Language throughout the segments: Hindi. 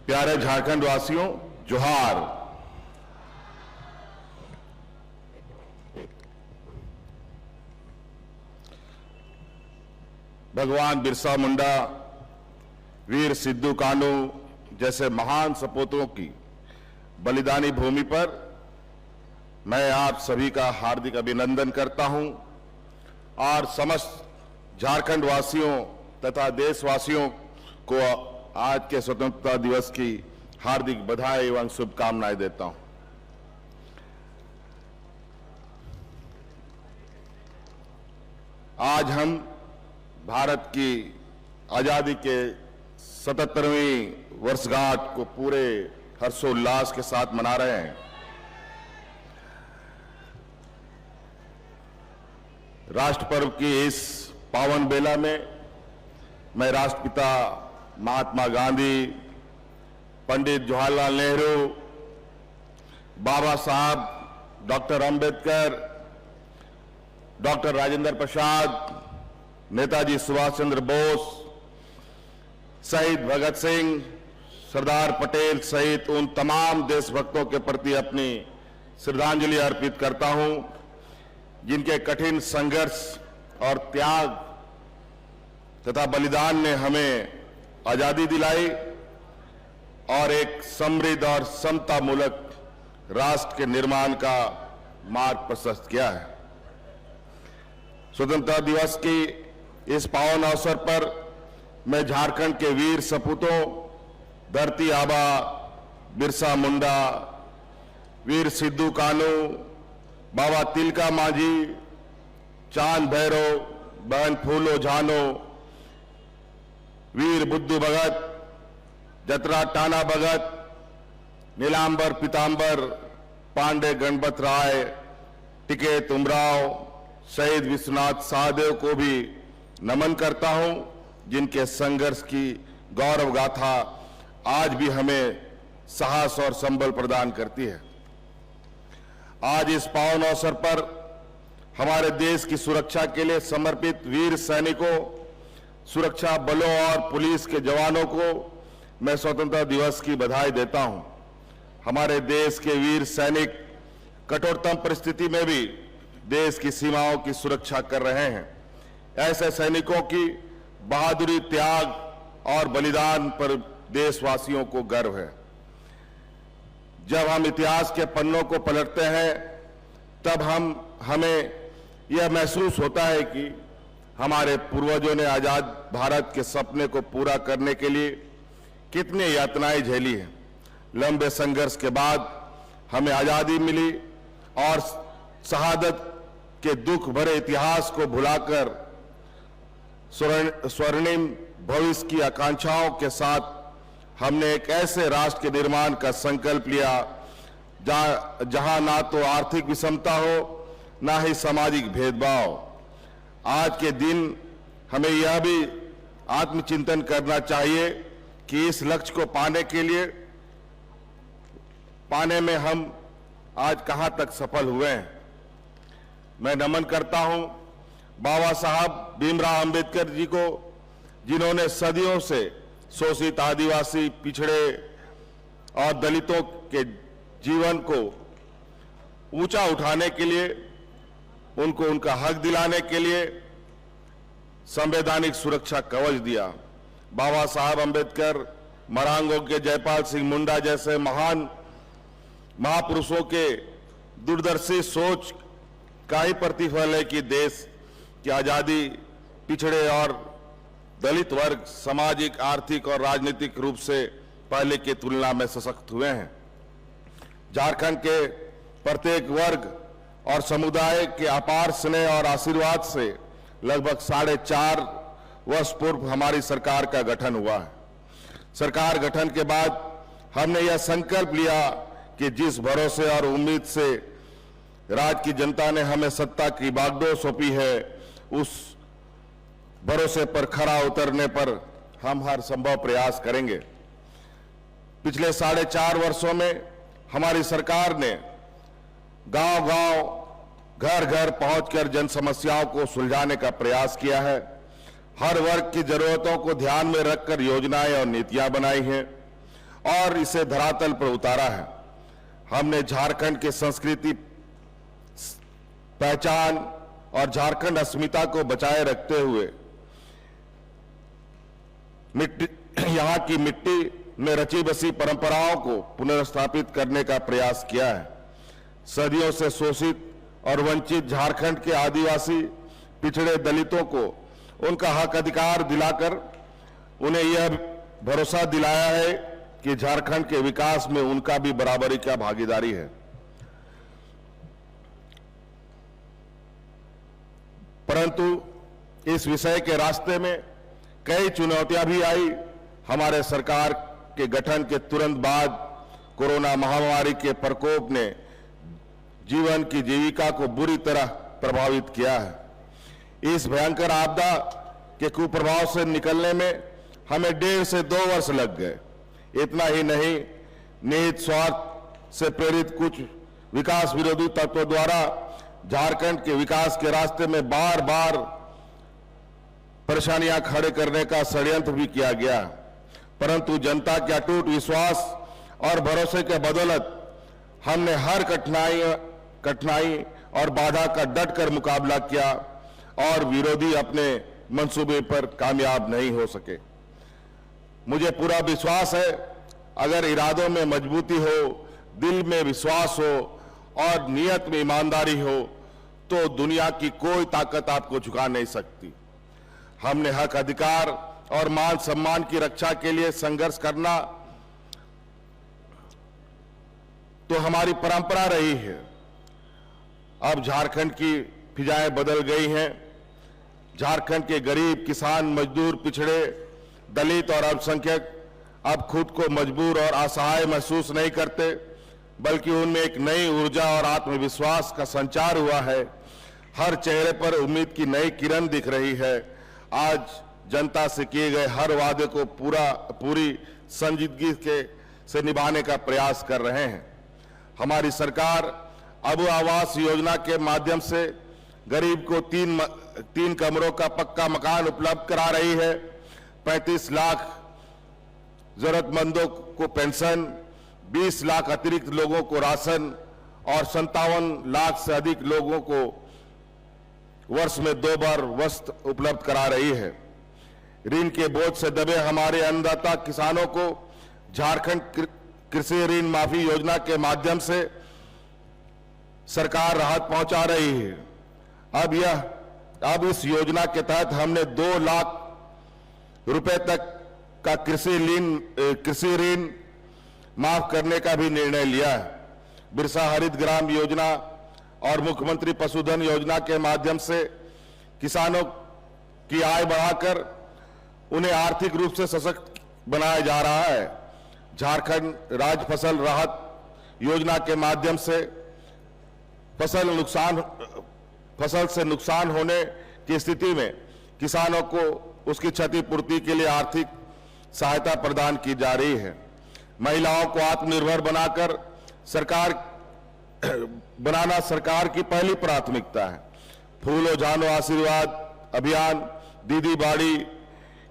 प्यारे झारखंड वासियों, जोहार। भगवान बिरसा मुंडा, वीर सिद्धू कान्हू जैसे महान सपूतों की बलिदानी भूमि पर मैं आप सभी का हार्दिक अभिनंदन करता हूं और समस्त झारखंड वासियों तथा देशवासियों को आज के स्वतंत्रता दिवस की हार्दिक बधाई एवं शुभकामनाएं देता हूं। आज हम भारत की आजादी के 77वीं वर्षगांठ को पूरे हर्षोल्लास के साथ मना रहे हैं। राष्ट्र पर्व की इस पावन बेला में मैं राष्ट्रपिता महात्मा गांधी, पंडित जवाहरलाल नेहरू, बाबा साहब डॉक्टर अंबेडकर, डॉक्टर राजेंद्र प्रसाद, नेताजी सुभाष चंद्र बोस, शहीद भगत सिंह, सरदार पटेल सहित उन तमाम देशभक्तों के प्रति अपनी श्रद्धांजलि अर्पित करता हूं, जिनके कठिन संघर्ष और त्याग तथा बलिदान ने हमें आजादी दिलाई और एक समृद्ध और समतामूलक राष्ट्र के निर्माण का मार्ग प्रशस्त किया है। स्वतंत्रता दिवस की इस पावन अवसर पर मैं झारखंड के वीर सपूतों धरती आबा बिरसा मुंडा, वीर सिद्धू कान्हू, बाबा तिलका मांझी, चांद भैरव, बहन फूलो झानो, वीर बुद्धू भगत, जतरा टाना भगत, नीलांबर पीतांबर, पांडे गणपत राय, टिकैत उमराव, शहीद विश्वनाथ सहदेव को भी नमन करता हूं, जिनके संघर्ष की गौरव गाथा आज भी हमें साहस और संबल प्रदान करती है। आज इस पावन अवसर पर हमारे देश की सुरक्षा के लिए समर्पित वीर सैनिकों, सुरक्षा बलों और पुलिस के जवानों को मैं स्वतंत्रता दिवस की बधाई देता हूं। हमारे देश के वीर सैनिक कठोरतम परिस्थिति में भी देश की सीमाओं की सुरक्षा कर रहे हैं। ऐसे सैनिकों की बहादुरी, त्याग और बलिदान पर देशवासियों को गर्व है। जब हम इतिहास के पन्नों को पलटते हैं तब हमें यह महसूस होता है कि हमारे पूर्वजों ने आजाद भारत के सपने को पूरा करने के लिए कितनी यातनाएं झेली हैं। लंबे संघर्ष के बाद हमें आजादी मिली और शहादत के दुख भरे इतिहास को भुलाकर स्वर्णिम भविष्य की आकांक्षाओं के साथ हमने एक ऐसे राष्ट्र के निर्माण का संकल्प लिया जहां ना तो आर्थिक विषमता हो, ना ही सामाजिक भेदभाव। आज के दिन हमें यह भी आत्मचिंतन करना चाहिए कि इस लक्ष्य को पाने में हम आज कहां तक सफल हुए हैं। मैं नमन करता हूं बाबा साहब भीमराव अंबेडकर जी को, जिन्होंने सदियों से शोषित आदिवासी, पिछड़े और दलितों के जीवन को ऊंचा उठाने के लिए, उनको उनका हक दिलाने के लिए संवैधानिक सुरक्षा कवच दिया। बाबा साहब अंबेडकर, मरांगों के जयपाल सिंह मुंडा जैसे महान महापुरुषों के दूरदर्शी सोच का ही प्रतिफल है कि देश की आजादी पिछड़े और दलित वर्ग सामाजिक, आर्थिक और राजनीतिक रूप से पहले की तुलना में सशक्त हुए हैं। झारखंड के प्रत्येक वर्ग और समुदाय के अपार स्नेह और आशीर्वाद से लगभग 4.5 वर्ष पूर्व हमारी सरकार का गठन हुआ है। सरकार गठन के बाद हमने यह संकल्प लिया कि जिस भरोसे और उम्मीद से राज्य की जनता ने हमें सत्ता की बागडोर सौंपी है, उस भरोसे पर खरा उतरने पर हम हर संभव प्रयास करेंगे। पिछले 4.5 वर्षों में हमारी सरकार ने गांव-गांव, घर-घर पहुंचकर जन समस्याओं को सुलझाने का प्रयास किया है। हर वर्ग की जरूरतों को ध्यान में रखकर योजनाएं और नीतियां बनाई हैं और इसे धरातल पर उतारा है। हमने झारखंड के संस्कृति, पहचान और झारखंड अस्मिता को बचाए रखते हुए यहाँ की मिट्टी में रची बसी परंपराओं को पुनर्स्थापित करने का प्रयास किया है। सदियों से शोषित और वंचित झारखंड के आदिवासी, पिछड़े दलितों को उनका हक अधिकार दिलाकर उन्हें यह भरोसा दिलाया है कि झारखंड के विकास में उनका भी बराबरी का भागीदारी है। परंतु इस विषय के रास्ते में कई चुनौतियां भी आई। हमारे सरकार के गठन के तुरंत बाद कोरोना महामारी के प्रकोप ने जीवन की जीविका को बुरी तरह प्रभावित किया है। इस भयंकर आपदा के कुप्रभाव से निकलने में हमें 1.5 से 2 वर्ष लग गए। इतना ही नहीं, निहित स्वार्थ से प्रेरित कुछ विकास विरोधी तत्वों द्वारा झारखंड के विकास के रास्ते में बार बार परेशानियां खड़े करने का षड्यंत्र भी किया गया। परंतु जनता के अटूट विश्वास और भरोसे के बदौलत हमने हर कठिनाई और बाधा का डटकर मुकाबला किया और विरोधी अपने मंसूबे पर कामयाब नहीं हो सके। मुझे पूरा विश्वास है, अगर इरादों में मजबूती हो, दिल में विश्वास हो और नियत में ईमानदारी हो तो दुनिया की कोई ताकत आपको झुका नहीं सकती। हमने हक अधिकार और मान सम्मान की रक्षा के लिए संघर्ष करना तो हमारी परंपरा रही है। अब झारखंड की फिजाएं बदल गई हैं। झारखंड के गरीब, किसान, मजदूर, पिछड़े, दलित और अल्पसंख्यक अब खुद को मजबूर और असहाय महसूस नहीं करते, बल्कि उनमें एक नई ऊर्जा और आत्मविश्वास का संचार हुआ है। हर चेहरे पर उम्मीद की नई किरण दिख रही है। आज जनता से किए गए हर वादे को पूरी संजीदगी से निभाने का प्रयास कर रहे हैं। हमारी सरकार अब आवास योजना के माध्यम से गरीब को 3 कमरों का पक्का मकान उपलब्ध करा रही है। 35 लाख जरूरतमंदों को पेंशन, 20 लाख अतिरिक्त लोगों को राशन और 57 लाख से अधिक लोगों को वर्ष में 2 बार वस्त्र उपलब्ध करा रही है। ऋण के बोझ से दबे हमारे अन्नदाता किसानों को झारखंड कृषि ऋण माफी योजना के माध्यम से सरकार राहत पहुंचा रही है। अब इस योजना के तहत हमने 2 लाख रुपए तक का कृषि ऋण माफ करने का भी निर्णय लिया है। बिरसा हरित ग्राम योजना और मुख्यमंत्री पशुधन योजना के माध्यम से किसानों की आय बढ़ाकर उन्हें आर्थिक रूप से सशक्त बनाया जा रहा है। झारखंड राज्य फसल राहत योजना के माध्यम से फसल से नुकसान होने की स्थिति में किसानों को उसकी क्षतिपूर्ति के लिए आर्थिक सहायता प्रदान की जा रही है। महिलाओं को आत्मनिर्भर बनाना सरकार की पहली प्राथमिकता है। फूलो जानो आशीर्वाद अभियान, दीदी बाड़ी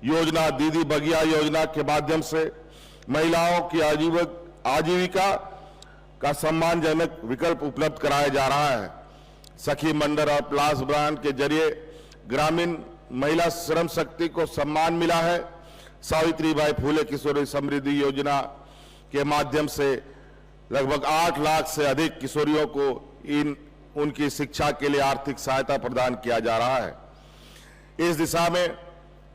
योजना, दीदी बगिया योजना के माध्यम से महिलाओं की आजीविका का सम्मानजनक विकल्प उपलब्ध कराया जा रहा है। सखी मंडल और प्लास ब्रांड के जरिए ग्रामीण महिला श्रम शक्ति को सम्मान मिला है। सावित्रीबाई फूले किशोरी समृद्धि योजना के माध्यम से लगभग 8 लाख से अधिक किशोरियों को उनकी शिक्षा के लिए आर्थिक सहायता प्रदान किया जा रहा है। इस दिशा में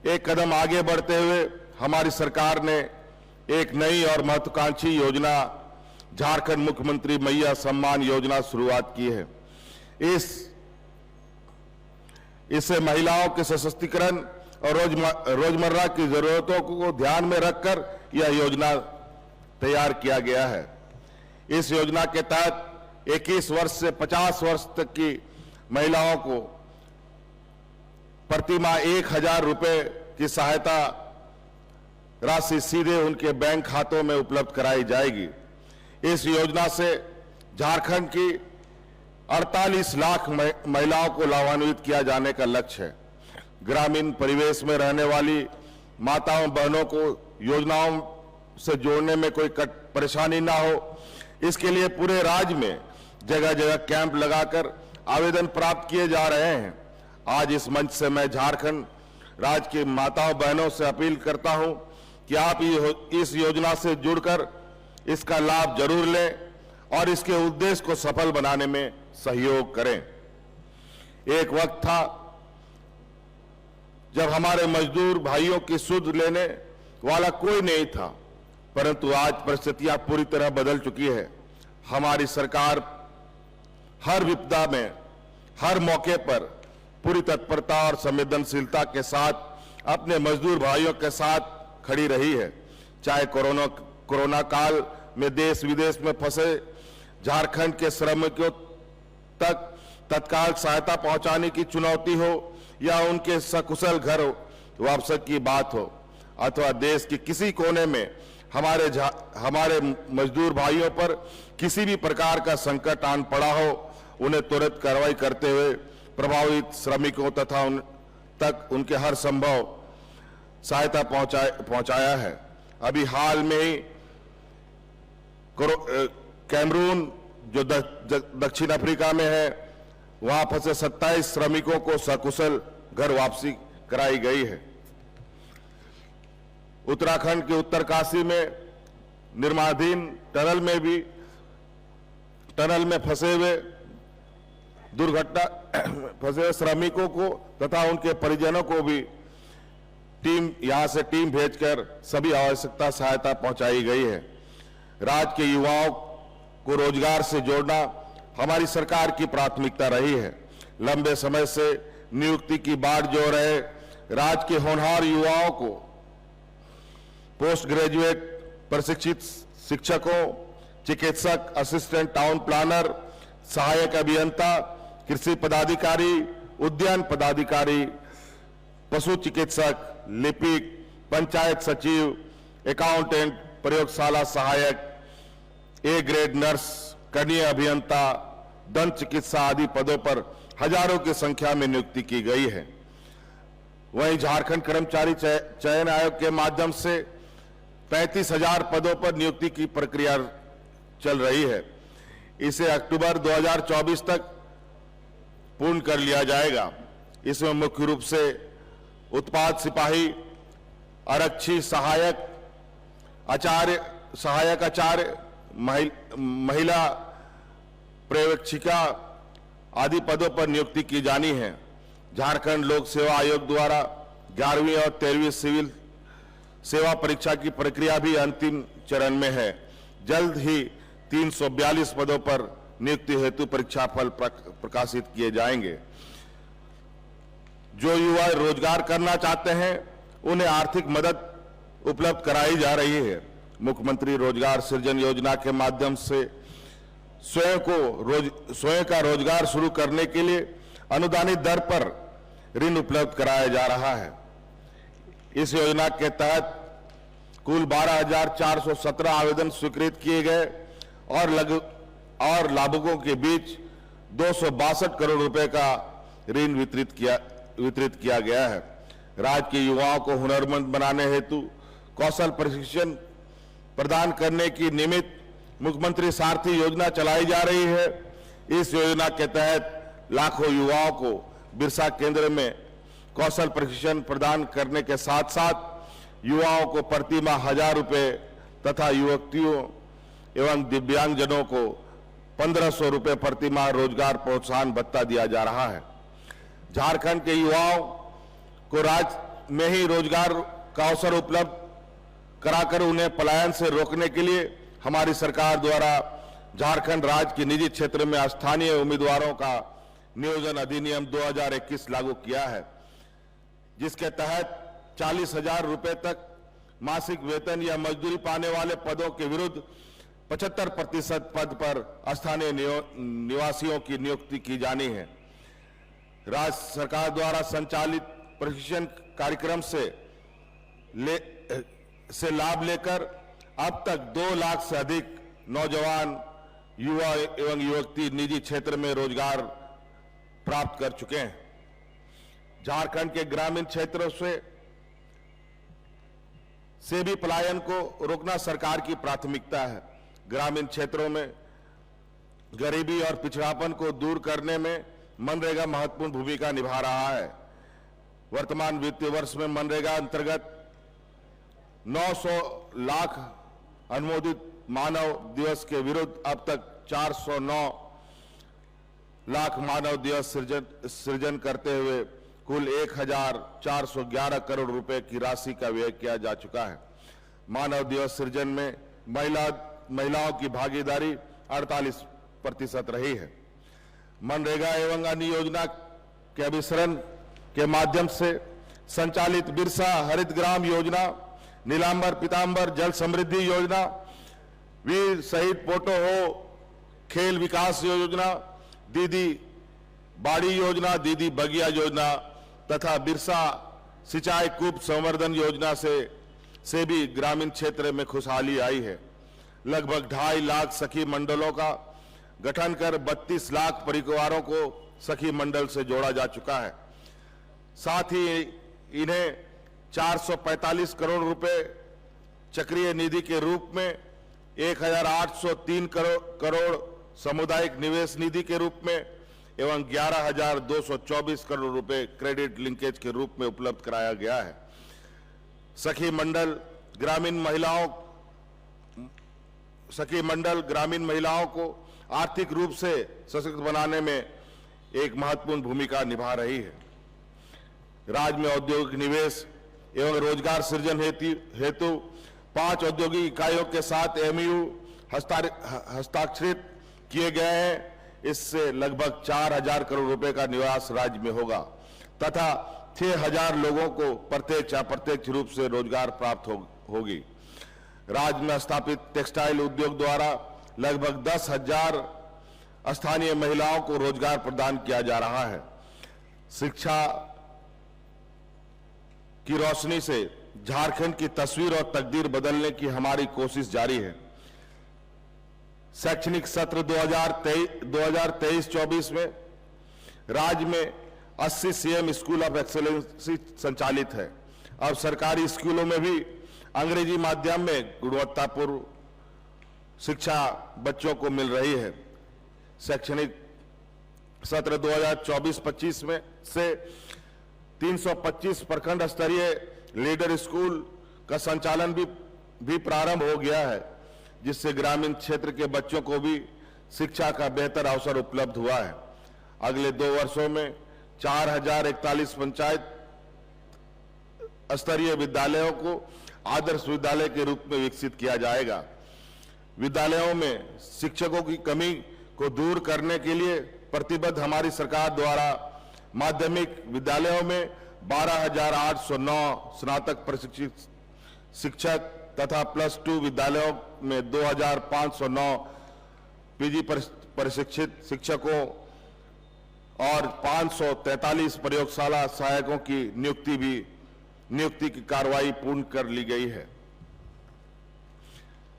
एक कदम आगे बढ़ते हुए हमारी सरकार ने एक नई और महत्वाकांक्षी योजना झारखंड मुख्यमंत्री मैया सम्मान योजना शुरुआत की है। इससे महिलाओं के सशक्तिकरण और रोजमर्रा की जरूरतों को ध्यान में रखकर यह योजना तैयार किया गया है। इस योजना के तहत 21 वर्ष से 50 वर्ष तक की महिलाओं को प्रतिमाह 1000 रुपए की सहायता राशि सीधे उनके बैंक खातों में उपलब्ध कराई जाएगी। इस योजना से झारखंड की 48 लाख महिलाओं को लाभान्वित किया जाने का लक्ष्य है। ग्रामीण परिवेश में रहने वाली माताओं बहनों को योजनाओं से जोड़ने में कोई परेशानी ना हो, इसके लिए पूरे राज्य में जगह जगह कैंप लगाकर आवेदन प्राप्त किए जा रहे हैं। आज इस मंच से मैं झारखंड राज्य के माताओं बहनों से अपील करता हूं कि आप इस योजना से जुड़कर इसका लाभ जरूर लें और इसके उद्देश्य को सफल बनाने में सहयोग करें। एक वक्त था जब हमारे मजदूर भाइयों की सुध लेने वाला कोई नहीं था, परंतु आज परिस्थितियां पूरी तरह बदल चुकी है। हमारी सरकार हर विपदा में, हर मौके पर पूरी तत्परता और संवेदनशीलता के साथ अपने मजदूर भाइयों के साथ खड़ी रही है। चाहे कोरोना काल में देश विदेश में फंसे झारखंड के श्रमिकों तक तत्काल सहायता पहुंचाने की चुनौती हो या उनके सकुशल घर वापसी की बात हो, अथवा देश के किसी कोने में हमारे मजदूर भाइयों पर किसी भी प्रकार का संकट आन पड़ा हो, उन्हें तुरंत कार्रवाई करते हुए प्रभावित श्रमिकों तथा उन तक उनके हर संभव सहायता पहुंचाया है। अभी हाल में ही कैमरून जो दक्षिण अफ्रीका में है, वहां फंसे 27 श्रमिकों को सकुशल घर वापसी कराई गई है। उत्तराखंड के उत्तरकाशी में निर्माणाधीन टनल में फंसे हुए श्रमिकों को तथा उनके परिजनों को भी यहां से टीम भेजकर सभी आवश्यकता सहायता पहुंचाई गई है। राज्य के युवाओं को रोजगार से जोड़ना हमारी सरकार की प्राथमिकता रही है। लंबे समय से नियुक्ति की बाट जो रहे राज्य के होनहार युवाओं को पोस्ट ग्रेजुएट प्रशिक्षित शिक्षकों, चिकित्सक, असिस्टेंट टाउन प्लानर, सहायक अभियंता, कृषि पदाधिकारी, उद्यान पदाधिकारी, पशु चिकित्सक, लिपिक, पंचायत सचिव, अकाउंटेंट, प्रयोगशाला सहायक, ए ग्रेड नर्स, कनीय अभियंता, दंत चिकित्सा आदि पदों पर हजारों की संख्या में नियुक्ति की गई है। वहीं झारखंड कर्मचारी चयन आयोग के माध्यम से 35,000 पदों पर नियुक्ति की प्रक्रिया चल रही है। इसे अक्टूबर 2024 तक पूर्ण कर लिया जाएगा। इसमें मुख्य रूप से उत्पाद सिपाही, आरक्षी, सहायक आचार्य, महिला पर्यवेक्षिका आदि पदों पर नियुक्ति की जानी है। झारखंड लोक सेवा आयोग द्वारा 11वीं और 13वीं सिविल सेवा परीक्षा की प्रक्रिया भी अंतिम चरण में है। जल्द ही 342 पदों पर नियुक्ति हेतु परीक्षा फल प्रकाशित किए जाएंगे। जो युवा रोजगार करना चाहते हैं उन्हें आर्थिक मदद उपलब्ध कराई जा रही है। मुख्यमंत्री रोजगार सृजन योजना के माध्यम से स्वयं का रोजगार शुरू करने के लिए अनुदानित दर पर ऋण उपलब्ध कराया जा रहा है। इस योजना के तहत कुल 12,417 आवेदन स्वीकृत किए गए और लाभुकों के बीच 262 करोड़ रुपए का ऋण वितरित किया गया है। राज्य के युवाओं को हुनरमंद बनाने हेतु कौशल प्रशिक्षण प्रदान करने की निमित्त मुख्यमंत्री सारथी योजना चलाई जा रही है। इस योजना के तहत लाखों युवाओं को बिरसा केंद्र में कौशल प्रशिक्षण प्रदान करने के साथ साथ युवाओं को प्रति माह 1,000 रुपए तथा युवतियों एवं दिव्यांगजनों को 1,500 रुपए प्रति माह रोजगार प्रोत्साहन भत्ता दिया जा रहा है। झारखंड के युवाओं को राज्य में ही रोजगार का अवसर उपलब्ध कराकर उन्हें पलायन से रोकने के लिए हमारी सरकार द्वारा झारखंड राज्य के निजी क्षेत्र में स्थानीय उम्मीदवारों का नियोजन अधिनियम 2021 लागू किया है, जिसके तहत 40,000 रुपए तक मासिक वेतन या मजदूरी पाने वाले पदों के विरुद्ध 75% पद पर स्थानीय निवासियों की नियुक्ति की जानी है। राज्य सरकार द्वारा संचालित प्रशिक्षण कार्यक्रम से लाभ लेकर अब तक 2 लाख से अधिक नौजवान, युवा एवं युवती निजी क्षेत्र में रोजगार प्राप्त कर चुके हैं। झारखंड के ग्रामीण क्षेत्रों से से भी पलायन को रोकना सरकार की प्राथमिकता है। ग्रामीण क्षेत्रों में गरीबी और पिछड़ापन को दूर करने में मनरेगा महत्वपूर्ण भूमिका निभा रहा है। वर्तमान वित्तीय वर्ष में मनरेगा अंतर्गत 900 लाख अनुमोदित मानव दिवस के विरुद्ध अब तक 409 लाख मानव दिवस सृजन करते हुए कुल 1411 करोड़ रुपए की राशि का व्यय किया जा चुका है। मानव दिवस सृजन में महिलाओं की भागीदारी 48% रही है। मनरेगा एवं अन्य योजना के अभिसरण के माध्यम से संचालित बिरसा हरित ग्राम योजना, नीलांबर पीतांबर जल समृद्धि योजना, वीर शहीद पोटो हो खेल विकास योजना, दीदी बाड़ी योजना, दीदी बगिया योजना तथा बिरसा सिंचाई कूप संवर्धन योजना से भी ग्रामीण क्षेत्र में खुशहाली आई है। लगभग 2.5 लाख सखी मंडलों का गठन कर 32 लाख परिवारों को सखी मंडल से जोड़ा जा चुका है। साथ ही इन्हें 445 करोड़ रुपए चक्रीय निधि के रूप में, 1803 करोड़ सामुदायिक निवेश निधि के रूप में एवं 11,224 करोड़ रुपए क्रेडिट लिंकेज के रूप में उपलब्ध कराया गया है। सखी मंडल ग्रामीण महिलाओं को आर्थिक रूप से सशक्त बनाने में एक महत्वपूर्ण भूमिका निभा रही है। राज्य में औद्योगिक निवेश एवं रोजगार सृजन हेतु 5 औद्योगिक इकाइयों के साथ MOU हस्ताक्षरित किए गए हैं। इससे लगभग 4,000 करोड़ रुपए का निवेश राज्य में होगा तथा 6,000 लोगों को प्रत्यक्ष या अप्रत्यक्ष रूप से रोजगार प्राप्त होगी। राज्य में स्थापित टेक्सटाइल उद्योग द्वारा लगभग 10,000 स्थानीय महिलाओं को रोजगार प्रदान किया जा रहा है। शिक्षा की रोशनी से झारखंड की तस्वीर और तकदीर बदलने की हमारी कोशिश जारी है। शैक्षणिक सत्र 2023-24 में राज्य में 80 CM स्कूल ऑफ एक्सेलेंसी संचालित है। अब सरकारी स्कूलों में भी अंग्रेजी माध्यम में गुणवत्तापूर्ण शिक्षा बच्चों को मिल रही है। शैक्षणिक सत्र 2024-25 में से 325 प्रखंड स्तरीय लीडर स्कूल का संचालन भी प्रारंभ हो गया है, जिससे ग्रामीण क्षेत्र के बच्चों को भी शिक्षा का बेहतर अवसर उपलब्ध हुआ है। अगले 2 वर्षों में 4041 पंचायत स्तरीय विद्यालयों को आदर्श विद्यालय के रूप में विकसित किया जाएगा। विद्यालयों में शिक्षकों की कमी को दूर करने के लिए प्रतिबद्ध हमारी सरकार द्वारा माध्यमिक विद्यालयों में 12,809 स्नातक प्रशिक्षित शिक्षक तथा +2 विद्यालयों में 2,509 PG प्रशिक्षित शिक्षकों और 543 प्रयोगशाला सहायकों की नियुक्ति की कार्रवाई पूर्ण कर ली गई है।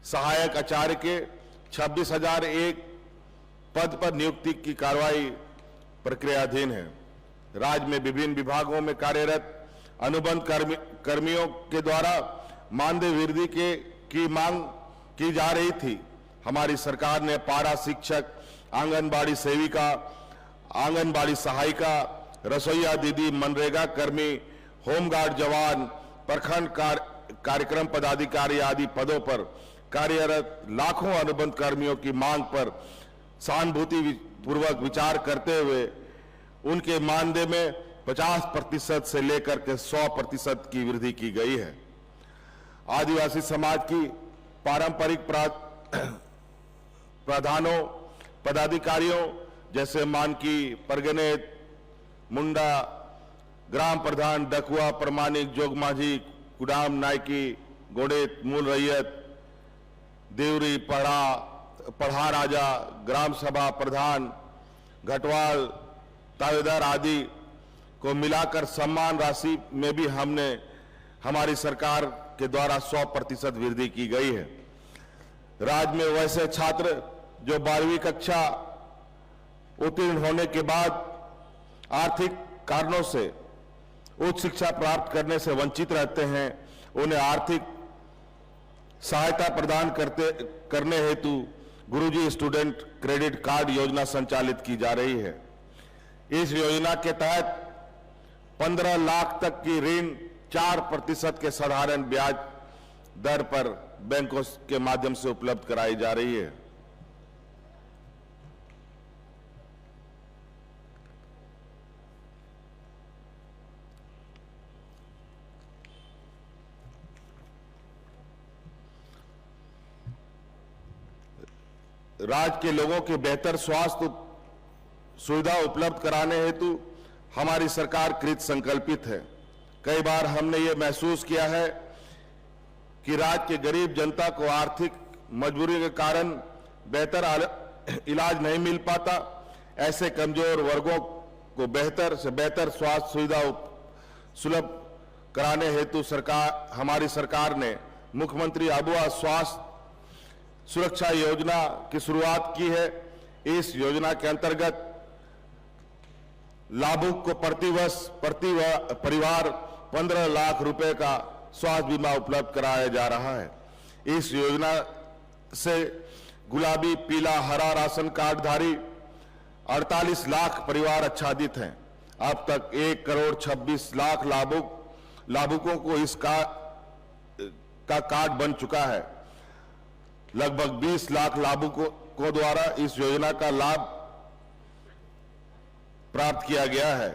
सहायक आचार्य के 26,001 पद पर नियुक्ति की कार्रवाई प्रक्रियाधीन है। राज्य में विभिन्न विभागों में कार्यरत अनुबंध कर्मियों के द्वारा मानदेय वृद्धि की मांग की जा रही थी। हमारी सरकार ने पारा शिक्षक, आंगनबाड़ी सेविका, आंगनबाड़ी सहायिका, रसोईया दीदी, मनरेगा कर्मी, होमगार्ड जवान, प्रखंड कार्यक्रम पदाधिकारी आदि पदों पर कार्यरत लाखों अनुबंध कर्मियों की मांग पर सहानुभूति पूर्वक विचार करते हुए उनके मानदेय में 50% से लेकर के 100% की वृद्धि की गई है। आदिवासी समाज की पारंपरिक प्रावधानों पदाधिकारियों जैसे मानकी, परगनेत, मुंडा, ग्राम प्रधान, डकुआ, प्रमाणिक, जोगमाझी, कुडाम, नायकी, गोडेत, मूल रैयत, देवरी, पढ़ा राजा, ग्राम सभा प्रधान, घटवाल, तावेदार आदि को मिलाकर सम्मान राशि में भी हमारी सरकार के द्वारा 100% वृद्धि की गई है। राज्य में वैसे छात्र जो 12वीं कक्षा उत्तीर्ण होने के बाद आर्थिक कारणों से उच्च शिक्षा प्राप्त करने से वंचित रहते हैं, उन्हें आर्थिक सहायता प्रदान करने हेतु गुरुजी स्टूडेंट क्रेडिट कार्ड योजना संचालित की जा रही है। इस योजना के तहत 15 लाख तक की ऋण 4% के साधारण ब्याज दर पर बैंकों के माध्यम से उपलब्ध कराई जा रही है। राज्य के लोगों के बेहतर स्वास्थ्य सुविधा उपलब्ध कराने हेतु हमारी सरकार कृत संकल्पित है। कई बार हमने ये महसूस किया है कि राज्य के गरीब जनता को आर्थिक मजबूरी के कारण बेहतर इलाज नहीं मिल पाता। ऐसे कमजोर वर्गों को बेहतर से बेहतर स्वास्थ्य सुविधा सुलभ कराने हेतु हमारी सरकार ने मुख्यमंत्री अबुआ स्वास्थ्य सुरक्षा योजना की शुरुआत की है। इस योजना के अंतर्गत लाभुक को प्रति परिवार 15 लाख रुपए का स्वास्थ्य बीमा उपलब्ध कराया जा रहा है। इस योजना से गुलाबी, पीला, हरा राशन कार्डधारी 48 लाख परिवार आच्छादित हैं। अब तक 1 करोड़ 26 लाख लाभुकों को इस का कार्ड बन चुका है। लगभग 20 लाख लाभुकों द्वारा इस योजना का लाभ प्राप्त किया गया है,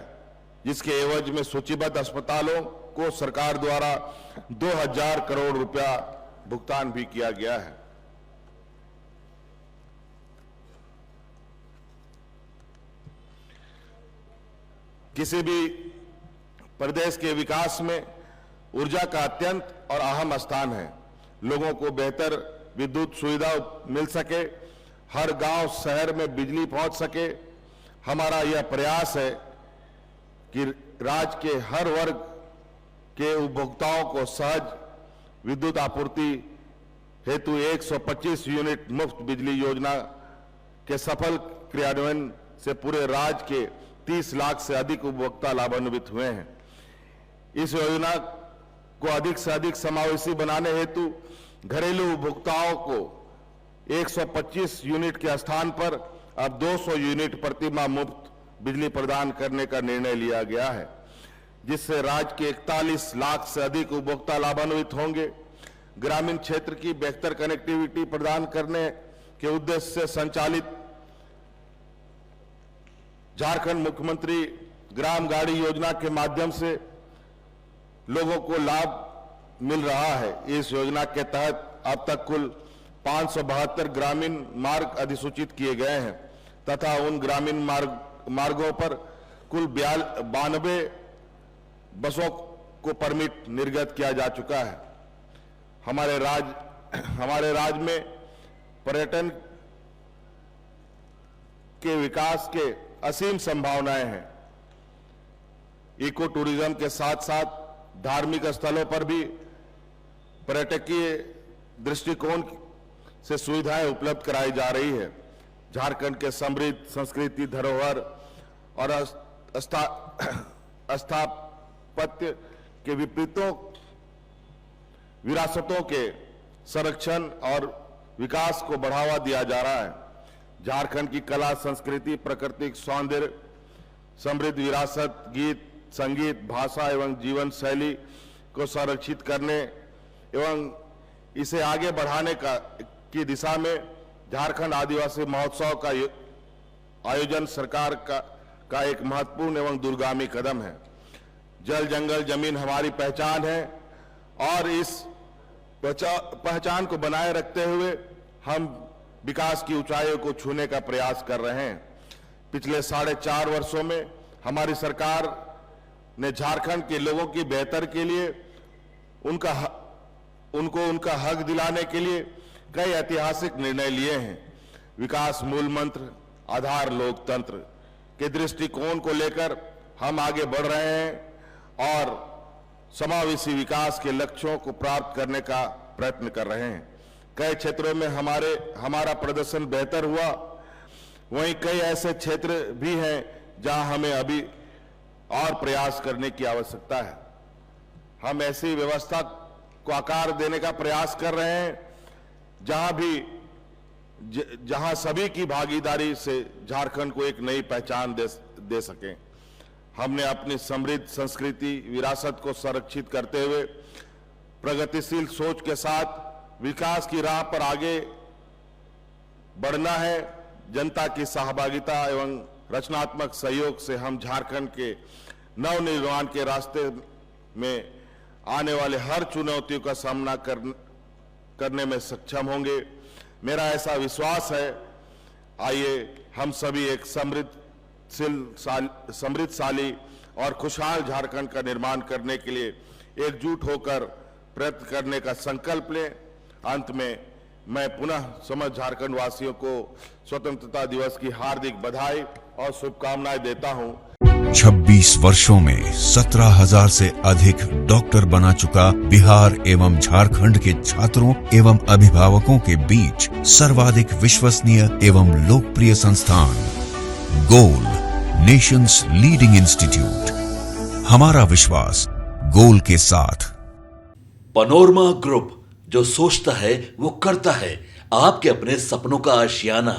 जिसके एवज में सूचीबद्ध अस्पतालों को सरकार द्वारा 2000 करोड़ रुपया भुगतान भी किया गया है। किसी भी प्रदेश के विकास में ऊर्जा का अत्यंत और अहम स्थान है। लोगों को बेहतर विद्युत सुविधा मिल सके, हर गांव शहर में बिजली पहुंच सके। हमारा यह प्रयास है कि राज्य के हर वर्ग के उपभोक्ताओं को सहज विद्युत आपूर्ति हेतु 125 यूनिट मुफ्त बिजली योजना के सफल क्रियान्वयन से पूरे राज्य के 30 लाख से अधिक उपभोक्ता लाभान्वित हुए हैं। इस योजना को अधिक से अधिक समावेशी बनाने हेतु घरेलू उपभोक्ताओं को 125 यूनिट के स्थान पर अब 200 यूनिट प्रति माह मुफ्त बिजली प्रदान करने का निर्णय लिया गया है, जिससे राज्य के 41 लाख से अधिक उपभोक्ता लाभान्वित होंगे। ग्रामीण क्षेत्र की बेहतर कनेक्टिविटी प्रदान करने के उद्देश्य से संचालित झारखंड मुख्यमंत्री ग्राम गाड़ी योजना के माध्यम से लोगों को लाभ मिल रहा है। इस योजना के तहत अब तक कुल 572 ग्रामीण मार्ग अधिसूचित किए गए हैं तथा उन ग्रामीण मार्गों पर कुल 92 बसों को परमिट निर्गत किया जा चुका है। हमारे राज्य में पर्यटन के विकास के असीम संभावनाएं हैं। इको टूरिज्म के साथ साथ धार्मिक स्थलों पर भी पर्यटकीय दृष्टिकोण से सुविधाएं उपलब्ध कराई जा रही है। झारखंड के समृद्ध संस्कृति, धरोहर और स्थापत्य के विरासतों के संरक्षण और विकास को बढ़ावा दिया जा रहा है। झारखंड की कला, संस्कृति, प्राकृतिक सौंदर्य, समृद्ध विरासत, गीत, संगीत, भाषा एवं जीवन शैली को संरक्षित करने एवं इसे आगे बढ़ाने की दिशा में झारखंड आदिवासी महोत्सव का आयोजन सरकार का एक महत्वपूर्ण एवं दूरगामी कदम है। जल, जंगल, जमीन हमारी पहचान है और इस पहचान को बनाए रखते हुए हम विकास की ऊंचाइयों को छूने का प्रयास कर रहे हैं। पिछले 4.5 वर्षों में हमारी सरकार ने झारखंड के लोगों की बेहतर के लिए उनको उनका हक दिलाने के लिए कई ऐतिहासिक निर्णय लिए हैं। विकास मूल मंत्र, आधार लोकतंत्र के दृष्टिकोण को लेकर हम आगे बढ़ रहे हैं और समावेशी विकास के लक्ष्यों को प्राप्त करने का प्रयत्न कर रहे हैं। कई क्षेत्रों में हमारा प्रदर्शन बेहतर हुआ, वहीं कई ऐसे क्षेत्र भी हैं जहां हमें अभी और प्रयास करने की आवश्यकता है। हम ऐसी व्यवस्था को आकार देने का प्रयास कर रहे हैं, जहां सभी की भागीदारी से झारखंड को एक नई पहचान दे सकें। हमने अपनी समृद्ध संस्कृति विरासत को संरक्षित करते हुए प्रगतिशील सोच के साथ विकास की राह पर आगे बढ़ना है। जनता की सहभागिता एवं रचनात्मक सहयोग से हम झारखंड के नवनिर्माण के रास्ते में आने वाले हर चुनौतियों का सामना करने में सक्षम होंगे। मेरा ऐसा विश्वास है। आइए हम सभी एक समृद्धशाली और खुशहाल झारखंड का निर्माण करने के लिए एकजुट होकर प्रयत्न करने का संकल्प लें। अंत में मैं पुनः समस्त झारखंड वासियों को स्वतंत्रता दिवस की हार्दिक बधाई और शुभकामनाएं देता हूं। 26 वर्षों में 17,000 से अधिक डॉक्टर बना चुका बिहार एवं झारखंड के छात्रों एवं अभिभावकों के बीच सर्वाधिक विश्वसनीय एवं लोकप्रिय संस्थान गोल, नेशंस लीडिंग इंस्टीट्यूट। हमारा विश्वास गोल के साथ। पनोरमा ग्रुप, जो सोचता है वो करता है। आपके अपने सपनों का आशियाना